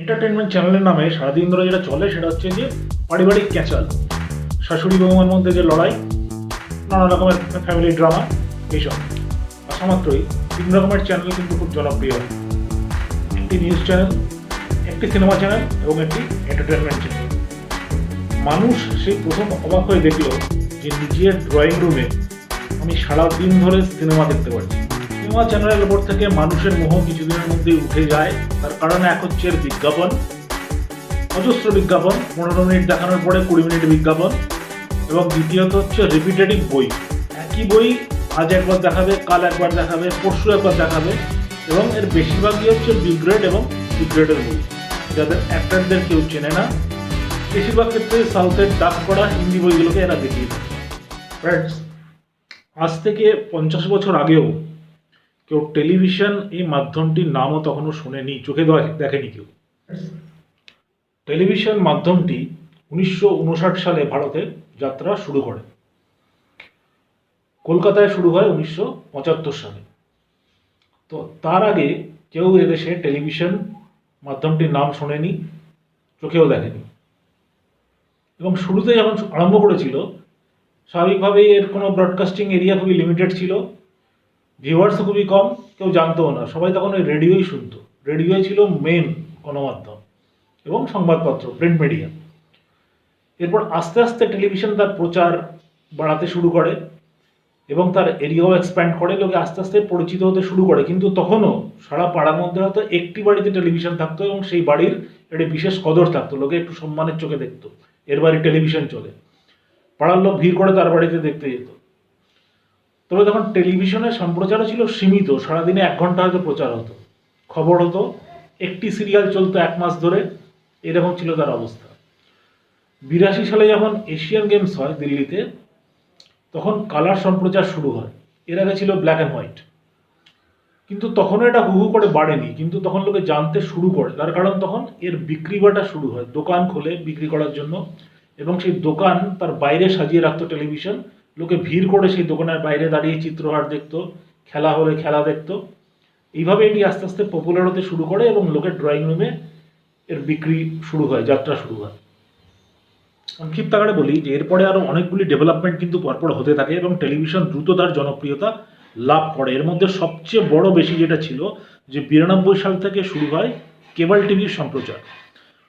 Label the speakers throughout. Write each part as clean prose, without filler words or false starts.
Speaker 1: Entertainment চ্যানেলের নামে সারাদিন ধরে যেটা চলে সেটা হচ্ছে যে পারিবারিক ক্যাচাল, শাশুড়ি বৌমার মধ্যে যে লড়াই, নানা রকমের ফ্যামিলি ড্রামা, এইসব। আসা মাত্রই তিন রকমের চ্যানেল কিন্তু খুব জনপ্রিয় হয়। একটি নিউজ চ্যানেল, একটি সিনেমা চ্যানেল এবং একটি এন্টারটেনমেন্ট চ্যানেল। মানুষ সেই প্রথম অবাক হয়ে দেখল যে নিজের ড্রয়িং রুমে আমি সারাদিন ধরে সিনেমা দেখতে পাচ্ছি। সিনেমা চ্যানেলের ওপর থেকে মানুষের মোহ কিছুদিনের মধ্যেই উঠে যায়। তার কারণ এক হচ্ছে এর বিজ্ঞাপন, অজস্র বিজ্ঞাপন, 15 মিনিট দেখানোর পরে 20 মিনিট বিজ্ঞাপন, এবং দ্বিতীয়ত হচ্ছে রিপিটেটিভ বই। একই বই আজ একবার দেখাবে, কাল একবার দেখাবে, পরশু একবার দেখাবে, এবং এর বেশিরভাগই হচ্ছে বি গ্রেড এবং সি গ্রেডের বই, যাদের অ্যাক্টরদের কেউ চেনে না। বেশিরভাগ ক্ষেত্রে সাউথের ডাব করা হিন্দি বইগুলোকে এরা দেখিয়ে দেয়। ফ্রেন্ডস, আজ থেকে 50 বছর আগেও কেউ টেলিভিশন এই মাধ্যমটির নামও তখনও শোনেনি, চোখে দেখেনি কেউ। টেলিভিশন মাধ্যমটি 1959 সালে ভারতে যাত্রা শুরু করে। কলকাতায় শুরু হয় 1975 সালে। তো তার আগে কেউ এদেশে টেলিভিশন মাধ্যমটির নাম শোনেনি, চোখেও দেখেনি। এবং শুরুতে যখন আরম্ভ করেছিল, স্বাভাবিকভাবেই এর কোনো ব্রডকাস্টিং এরিয়া খুবই লিমিটেড ছিল, ভিউয়ার্সও খুবই কম, কেউ জানতও না। সবাই তখন ওই রেডিওই শুনতো। রেডিওই ছিল মেন গণমাধ্যম এবং সংবাদপত্র, প্রিন্ট মিডিয়া। এরপর আস্তে আস্তে টেলিভিশন তার প্রচার বাড়াতে শুরু করে এবং তার এরিয়াও এক্সপ্যান্ড করে, লোকে আস্তে আস্তে পরিচিত হতে শুরু করে। কিন্তু তখনও সারা পাড়ার মধ্যে হয়তো একটি বাড়িতে টেলিভিশন থাকতো এবং সেই বাড়ির একটি বিশেষ কদর থাকতো, লোকে একটু সম্মানের চোখে দেখতো, এর বাড়ি টেলিভিশন চলে, পাড়ার লোক ভিড় করে তার বাড়িতে দেখতে যেত। তবে তখন টেলিভিশনের সম্প্রচারও ছিল সীমিত, সারাদিনে 1 ঘন্টা হয়তো প্রচার হতো, খবর হতো, একটি সিরিয়াল চলতো 1 মাস ধরে, এরকম ছিল তার অবস্থা। 82 সালে যখন এশিয়ান গেমস হয় দিল্লিতে, তখন কালার সম্প্রচার শুরু হয়। এর আগে ছিল ব্ল্যাক অ্যান্ড হোয়াইট। কিন্তু তখনও এটা হু হু করে বাড়েনি, কিন্তু তখন লোকে জানতে শুরু করে। তার কারণ তখন এর বিক্রি বাটা শুরু হয়, দোকান খোলে বিক্রি করার জন্য, এবং সেই দোকান তার বাইরে সাজিয়ে রাখতো টেলিভিশন। লোকে ভিড় করে সেই দোকানের বাইরে দাঁড়িয়ে চিত্রহার দেখতো, খেলা হলে খেলা দেখতো। এইভাবে এটি আস্তে আস্তে পপুলার হতে শুরু করে এবং লোকের ড্রয়িং রুমে এর বিক্রি শুরু হয়, যাত্রা শুরু হয়। সংক্ষিপ্ত আকারে বলি যে এরপরে আরও অনেকগুলি ডেভেলপমেন্ট কিন্তু পরপর হতে থাকে এবং টেলিভিশন দ্রুত তার জনপ্রিয়তা লাভ করে। এর মধ্যে সবচেয়ে বড় বেশি যেটা ছিল যে 92 সাল থেকে শুরু হয় কেবল টিভির সম্প্রচার।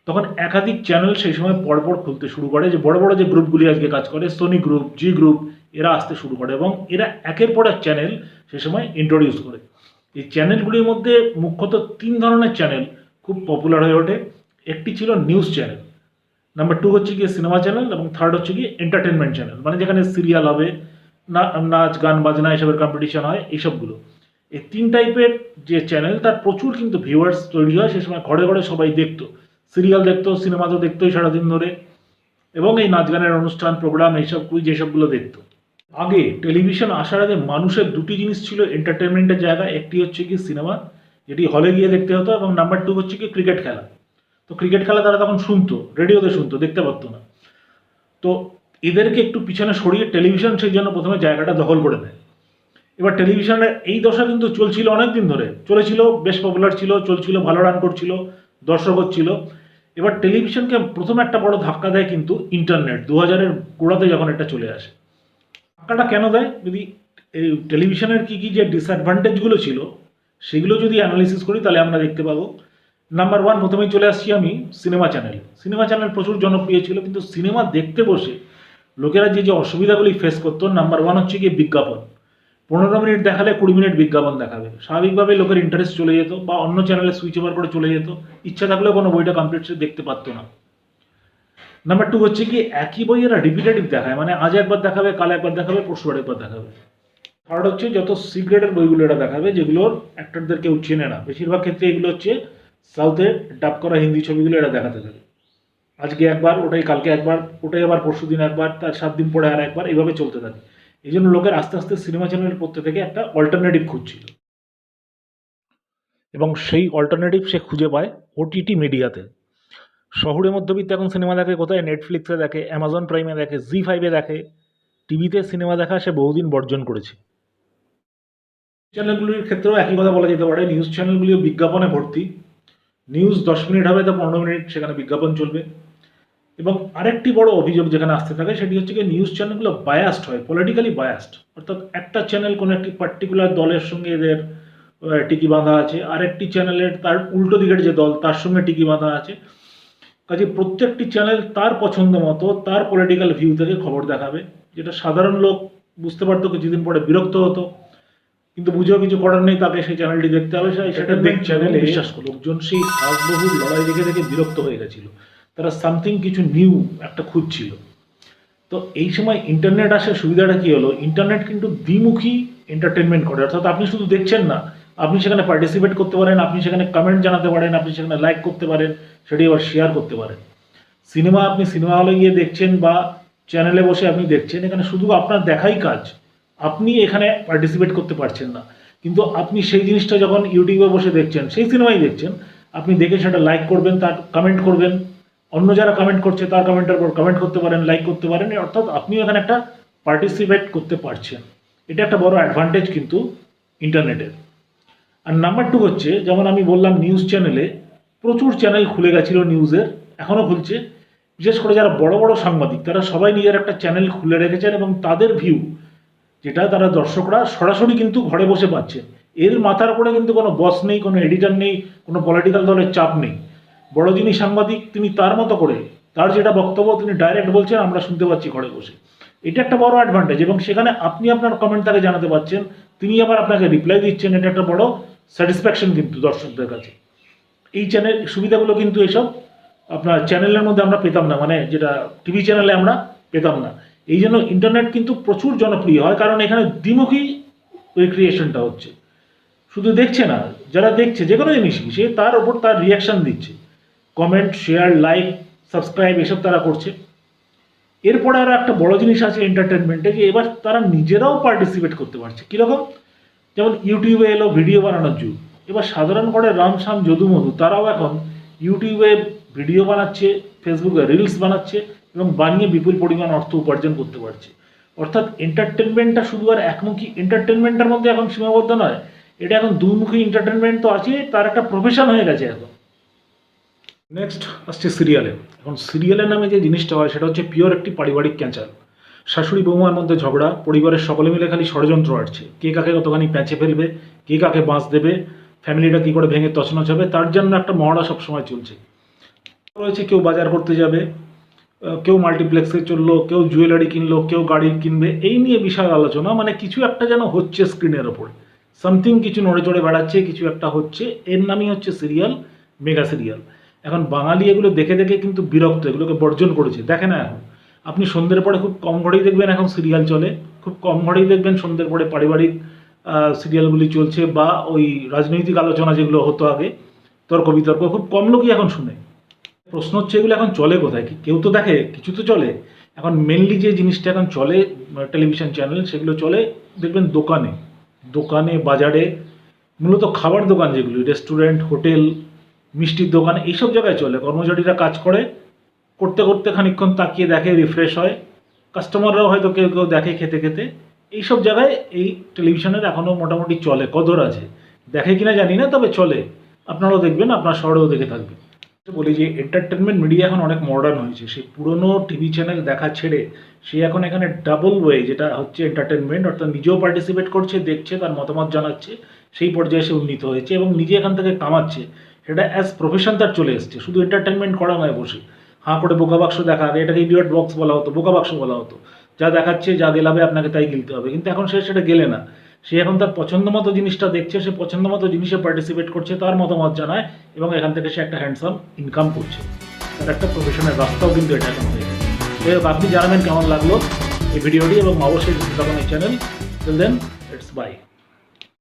Speaker 1: তখন একাধিক চ্যানেল সেই সময় পরপর খুলতে শুরু করে, যে বড় বড় যে গ্রুপগুলি আজকে কাজ করে, সোনি গ্রুপ, জি গ্রুপ, এরা আসতে শুরু করে এবং এরা একের পর এক চ্যানেল সে সময় ইন্ট্রোডিউস করে। এই চ্যানেলগুলির মধ্যে মুখ্যত 3 ধরনের চ্যানেল খুব পপুলার হয়ে ওঠে। একটি ছিল নিউজ চ্যানেল, নাম্বার 2 হচ্ছে গিয়ে সিনেমা চ্যানেল, এবং থার্ড হচ্ছে গিয়ে এন্টারটেনমেন্ট চ্যানেল, মানে যেখানে সিরিয়াল হবে, নাচ গান বাজনা এসবের কম্পিটিশন হয়, এইসবগুলো। এই 3 টাইপের যে চ্যানেল, তার প্রচুর কিন্তু ভিউয়ার্স তৈরি হয়। সে সময় ঘরে ঘরে সবাই দেখতো, সিরিয়াল দেখতো, সিনেমা তো দেখতোই সারাদিন ধরে, এবং এই নাচ গানের অনুষ্ঠান, প্রোগ্রাম, এইসব যেসবগুলো দেখতো। আগে টেলিভিশন আসার আগে মানুষের দুটি জিনিস ছিল এন্টারটেনমেন্টের জায়গা। একটি হচ্ছে কি সিনেমা, যেটি হলে গিয়ে দেখতে হতো, এবং নাম্বার 2 হচ্ছে কি ক্রিকেট খেলা। তো ক্রিকেট খেলা তারা তখন শুনতো, রেডিওতে শুনতো, দেখতে পারতো না। তো এদেরকে একটু পিছনে সরিয়ে টেলিভিশন সেই জন্য প্রথমে জায়গাটা দখল করে নেয়। এবার টেলিভিশনের এই দশা কিন্তু চলছিল অনেক দিন ধরে, চলেছিল, বেশ পপুলার ছিল, চলছিল, ভালো রান করছিল, দর্শক হচ্ছিল। এবার টেলিভিশনকে প্রথম একটা বড় ধাক্কা দেয় কিন্তু ইন্টারনেট, 2000-এর গোড়াতে যখন এটা চলে আসে। ধাক্কাটা কেন দেয়, যদি এই টেলিভিশনের কী কী যে ডিসঅ্যাডভান্টেজগুলো ছিল সেগুলো যদি অ্যানালিসিস করি, তাহলে আমরা দেখতে পাবো। নাম্বার 1, প্রথমেই চলে আসছি আমি সিনেমা চ্যানেল। সিনেমা চ্যানেল প্রচুর জনপ্রিয় ছিল, কিন্তু সিনেমা দেখতে বসে লোকেরা যে যে অসুবিধাগুলি ফেস করতো, নাম্বার 1 হচ্ছে গিয়ে বিজ্ঞাপন। 15 মিনিট দেখালে 20 মিনিট বিজ্ঞাপন দেখাবে, স্বাভাবিকভাবে লোকের ইন্টারেস্ট চলে যেত, বা অন্য চ্যানেলে সুইচ ওভার করে চলে যেত, ইচ্ছা থাকলেও কোনো বইটা কমপ্লিট দেখতে পারতো না। নাম্বার 2 হচ্ছে কি একই বই এরা রিপিটেটিভ দেখায়, মানে আজ একবার দেখাবে, কাল একবার দেখাবে, পরশু আরেকবার দেখাবে। থার্ড হচ্ছে যত সিক্রেটের বইগুলো এরা দেখাবে, যেগুলোর অ্যাক্টরদের কেউ চেনে না। বেশিরভাগ ক্ষেত্রে এগুলো হচ্ছে সাউথে ডাব করা হিন্দি ছবিগুলো এরা দেখাতে থাকে। আজকে একবার, ওটাই কালকে একবার, ওটাই আবার পরশু দিন একবার, তার 7 দিন পরে আর একবার, এইভাবে চলতে থাকে। এই জন্য লোকের আস্তে আস্তে সিনেমা চ্যানেলের প্রত্যেক থেকে একটা অল্টারনেটিভ খুঁজছিল, এবং সেই অল্টারনেটিভ সে খুঁজে পায় ওটিটি মিডিয়াতে। শহুরে মধ্যবিত্ত এখন সিনেমা দেখে কোথায়? নেটফ্লিক্সে দেখে, অ্যামাজন প্রাইমে দেখে, জি5-এ দেখে। টিভিতে সিনেমা দেখা সে বহুদিন বর্জন করেছে। চ্যানেলগুলির ক্ষেত্রেও একই কথা বলা যেতে পারে। নিউজ চ্যানেলগুলিও বিজ্ঞাপনে ভর্তি, নিউজ 10 মিনিট হবে তো 15 মিনিট সেখানে বিজ্ঞাপন চলবে। এবং আরেকটি বড় অভিযোগ যেখানে আসতে থাকে সেটি হচ্ছে কি নিউজ চ্যানেলগুলো বায়াসড হয়, পলিটিক্যালি বায়াসড। অর্থাৎ একটা চ্যানেল কোনো একটি পার্টিকুলার দলের সঙ্গে এদের টিকি বাঁধা আছে, আরেকটি চ্যানেলের তার উল্টো দিকের যে দল তার সঙ্গে টিকি বাঁধা আছে। কাজে প্রত্যেকটি চ্যানেল তার পছন্দ মতো তার পলিটিক্যাল ভিউ থেকে খবর দেখাবে, যেটা সাধারণ লোক বুঝতে পারতো, কিছুদিন পরে বিরক্ত হতো, কিন্তু বুঝেও কিছু করার নেই, তাকে সেই চ্যানেলটি দেখতে হবে। সেটা চ্যানেলে বিশ্বাস করো লোকজন সেই আজবহুল লড়াই দেখে দেখে বিরক্ত হয়ে গেছিল, তারা সামথিং কিছু নিউ একটা খুঁজছিল। তো এই সময় ইন্টারনেট আসার সুবিধাটা কী হলো, ইন্টারনেট কিন্তু দ্বিমুখী এন্টারটেনমেন্ট করে। অর্থাৎ আপনি শুধু দেখছেন না, আপনি সেখানে পার্টিসিপেট করতে পারেন, আপনি সেখানে কমেন্ট জানাতে পারেন, আপনি সেখানে লাইক করতে পারেন, সেটি আবার শেয়ার করতে পারেন। সিনেমা আপনি সিনেমা হলে গিয়ে দেখছেন বা চ্যানেলে বসে আপনি দেখছেন, এখানে শুধু আপনার দেখাই কাজ, আপনি এখানে পার্টিসিপেট করতে পারছেন না। কিন্তু আপনি সেই জিনিসটা যখন ইউটিউবে বসে দেখছেন, সেই সিনেমাই দেখছেন, আপনি দেখে সেটা লাইক করবেন, তার কমেন্ট করবেন, অন্য যারা কমেন্ট করছে তার কমেন্টের পর কমেন্ট করতে পারেন, লাইক করতে পারেন, অর্থাৎ আপনিও এখানে একটা পার্টিসিপেট করতে পারছেন। এটা একটা বড় অ্যাডভান্টেজ কিন্তু ইন্টারনেটের। আর নাম্বার 2 হচ্ছে, যেমন আমি বললাম নিউজ চ্যানেলে প্রচুর চ্যানেল খুলে গেছিলো নিউজের, এখনও খুলছে। বিশেষ করে যারা বড় বড় সাংবাদিক তারা সবাই নিজের একটা চ্যানেল খুলে রেখেছেন এবং তাদের ভিউ যেটা তারা দর্শকরা সরাসরি কিন্তু ঘরে বসে পাচ্ছে। এর মাথার উপরে কিন্তু কোনো বস নেই, কোনো এডিটর নেই, কোনো পলিটিক্যাল দলের চাপ নেই। বড় যিনি সাংবাদিক তিনি তার মতো করে তার যেটা বক্তব্য তিনি ডাইরেক্ট বলছেন, আমরা শুনতে পাচ্ছি ঘরে বসে। এটা একটা বড় অ্যাডভান্টেজ। এবং সেখানে আপনি আপনার কমেন্ট তাকে জানাতে পারছেন, তিনি আবার আপনাকে রিপ্লাই দিচ্ছেন। এটা একটা বড় স্যাটিসফ্যাকশন কিন্তু দর্শকদের কাছে। এই চ্যানেল সুবিধাগুলো কিন্তু এইসব আপনার চ্যানেলের মধ্যে আমরা পেতাম না, মানে যেটা টিভি চ্যানেলে আমরা পেতাম না। এই জন্য ইন্টারনেট কিন্তু প্রচুর জনপ্রিয় হয়, কারণ এখানে দ্বিমুখী রিক্রিয়েশনটা হচ্ছে। শুধু দেখছে না, যারা দেখছে যে কোনো জিনিসই সে তার ওপর তার রিয়াকশান দিচ্ছে, কমেন্ট, শেয়ার, লাইক, সাবস্ক্রাইব এসব তারা করছে। এরপরে আরও একটা বড় জিনিস আছে এন্টারটেনমেন্টে, যে এবার তারা নিজেরাও পার্টিসিপেট করতে পারছে। কীরকম? যেমন ইউটিউবে এলো ভিডিও বানানোর যুগ। এবার সাধারণ করে রামশ্যাম যদুমধু তারাও এখন ইউটিউবে ভিডিও বানাচ্ছে, ফেসবুকে রিলস বানাচ্ছে এবং বানিয়ে বিপুল পরিমাণ অর্থ উপার্জন করতে পারছে। অর্থাৎ এন্টারটেনমেন্টটা শুধু আর একমুখী এন্টারটেনমেন্টের মধ্যে এখন সীমাবদ্ধ নয়, এটা এখন দুমুখী এন্টারটেনমেন্ট তো আছে, তার একটা প্রফেশন হয়ে গেছে এখন। নেক্সট আসছে সিরিয়ালে। এখন সিরিয়ালের নামে যে জিনিসটা হয় সেটা হচ্ছে পিওর একটি পারিবারিক ক্যাঁচাল। শাশুড়ি বৌমার মধ্যে ঝগড়া, পরিবারের সকলে মিলে খালি ষড়যন্ত্র আসছে, কে কাকে কতখানি প্যাঁচে ফেলবে, কে কাকে বাঁচ দেবে, ফ্যামিলিটা কী করে ভেঙে তছনছ হবে, তার জন্য একটা মহড়া সবসময় চলছে। রয়েছে কেউ বাজার করতে যাবে, কেউ মাল্টিপ্লেক্সে চললো, কেউ জুয়েলারি কিনলো, কেউ গাড়ি কিনবে, এই নিয়ে বিশাল আলোচনা। মানে কিছু একটা যেন হচ্ছে স্ক্রিনের ওপরে, সামথিং কিছু নড়ে চড়ে বেড়াচ্ছে, কিছু একটা হচ্ছে। এর নামই হচ্ছে সিরিয়াল, মেগা সিরিয়াল। এখন বাঙালি এগুলো দেখে দেখে কিন্তু বিরক্ত, এগুলোকে বর্জন করেছে, দেখে না। এখন আপনি সন্ধ্যের পরে খুব কম ঘরেই দেখবেন এখন সিরিয়াল চলে, খুব কম ঘরেই দেখবেন সন্ধ্যের পরে পারিবারিক সিরিয়ালগুলি চলছে, বা ওই রাজনৈতিক আলোচনা যেগুলো হতো আগে, তর্ক বিতর্ক, খুব কম লোকই এখন শুনে। প্রশ্ন হচ্ছে এগুলো এখন চলে কোথায়? কেউ তো দেখে, কিছু তো চলে। এখন মেনলি যে জিনিসটা এখন চলে টেলিভিশন চ্যানেল, সেগুলো চলে দেখবেন দোকানে দোকানে, বাজারে, মূলত খাবার দোকান যেগুলি, রেস্টুরেন্ট, হোটেল, মিষ্টির দোকান, এইসব জায়গায় চলে। কর্মচারীরা কাজ করতে করতে খানিকক্ষণ তাকিয়ে দেখে, রিফ্রেশ হয়। কাস্টমাররাও হয়তো কেউ কেউ দেখে খেতে খেতে। এইসব জায়গায় এই টেলিভিশনের এখনও মোটামুটি চলে, কদর আছে। দেখে কিনা জানি না, তবে চলে। আপনারাও দেখবেন, আপনার শহরেও দেখে থাকবেন। বলি যে এন্টারটেনমেন্ট মিডিয়া এখন অনেক মডার্ন হয়েছে। সেই পুরনো টিভি চ্যানেল দেখা ছেড়ে সে এখন এখানে ডাবল ওয়ে, যেটা হচ্ছে এন্টারটেনমেন্ট, অর্থাৎ নিজেও পার্টিসিপেট করছে, দেখছে, তার মতামত জানাচ্ছে, সেই পর্যায়ে সে উন্নীত হয়েছে এবং নিজে এখান থেকে কামাচ্ছে। সেটা অ্যাজ প্রফেশন তার চলে এসছে, শুধু এন্টারটেনমেন্ট করা নয় বসে হাঁ করে বোকা বাক্স দেখা। আগে এটাকে ইডিয়ট বক্স বলা হতো, বোকা বাক্স বলা হতো। যা দেখাচ্ছে, যা গেলাবে আপনাকে তাই গিলতে হবে। কিন্তু এখন সে সেটা গেলে না, সে এখন তার পছন্দ মতো জিনিসটা দেখছে, সে পছন্দ মতো জিনিসে পার্টিসিপেট করছে, তার মতামত জানায় এবং এখান থেকে সে একটা হ্যান্ডসাম ইনকাম করছে। তার একটা প্রফেশনের রাস্তাও কিন্তু এটা এখন হয়ে গেছে। যাই হোক, আপনি জানাবেন কেমন লাগলো এই ভিডিওটি এবং অবশ্যই তখন এই channel. Till then, it's by.